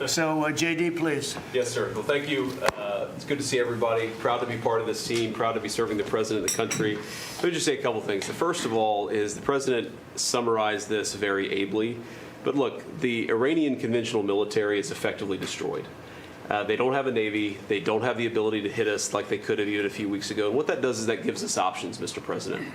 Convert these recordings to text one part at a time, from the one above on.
So, J.D., please. Yes, sir. Well, thank you. It's good to see everybody. Proud to be part of this team. Proud to be serving the president of the country. Let me just say a couple things. The first of all is the president summarized this very ably. But look, the Iranian conventional military is effectively destroyed. They don't have a navy. They don't have the ability to hit us like they could have even a few weeks ago. And what that does is that gives us options, Mr. President.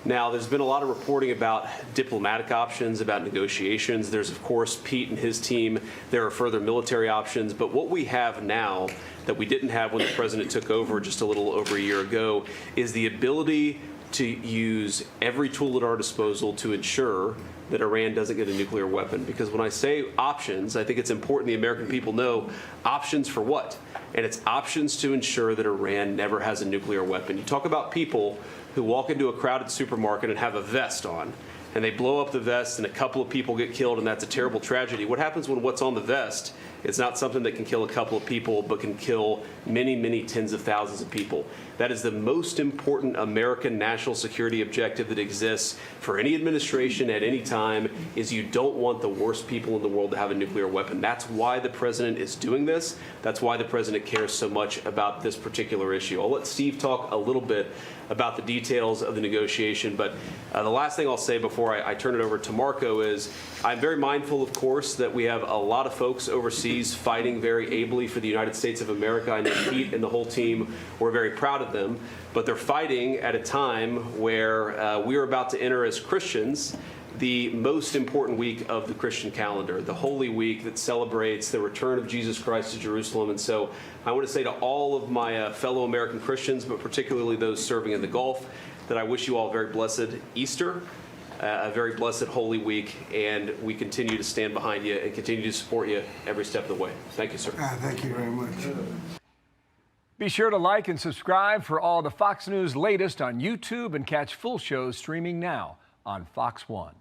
Now, there's been a lot of reporting about diplomatic options, about negotiations. There's, of course, Pete and his team. There are further military options. But what we have now that we didn't have when the president took over just a little over a year ago is the ability to use every tool at our disposal to ensure that Iran doesn't get a nuclear weapon. Because when I say options, I think it's important the American people know options for what? And it's options to ensure that Iran never has a nuclear weapon. You talk about people who walk into a crowded supermarket and have a vest on, and they blow up the vest and a couple of people get killed, and that's a terrible tragedy. What happens when what's on the vest is not something that can kill a couple of people, but can kill many, many tens of thousands of people? That is the most important American national security objective that exists for any administration at any time, is you don't want the worst people in the world to have a nuclear weapon. That's why the president is doing this. That's why the president cares so much about this particular issue. I'll let Steve talk a little bit about the details of the negotiation, but the last thing I'll say before I turn it over to Marco is I'm very mindful, of course, that we have a lot of folks overseas fighting very ably for the United States of America. I know Pete and the whole team, we're very proud of them, but they're fighting at a time where we are about to enter as Christians the most important week of the Christian calendar, the Holy Week that celebrates the return of Jesus Christ to Jerusalem. And so I want to say to all of my fellow American Christians, but particularly those serving in the Gulf, that I wish you all a very blessed Easter, a very blessed Holy Week, and we continue to stand behind you and continue to support you every step of the way. Thank you, sir. Thank you very much. Be sure to like and subscribe for all the Fox News latest on YouTube and catch full shows streaming now on Fox One.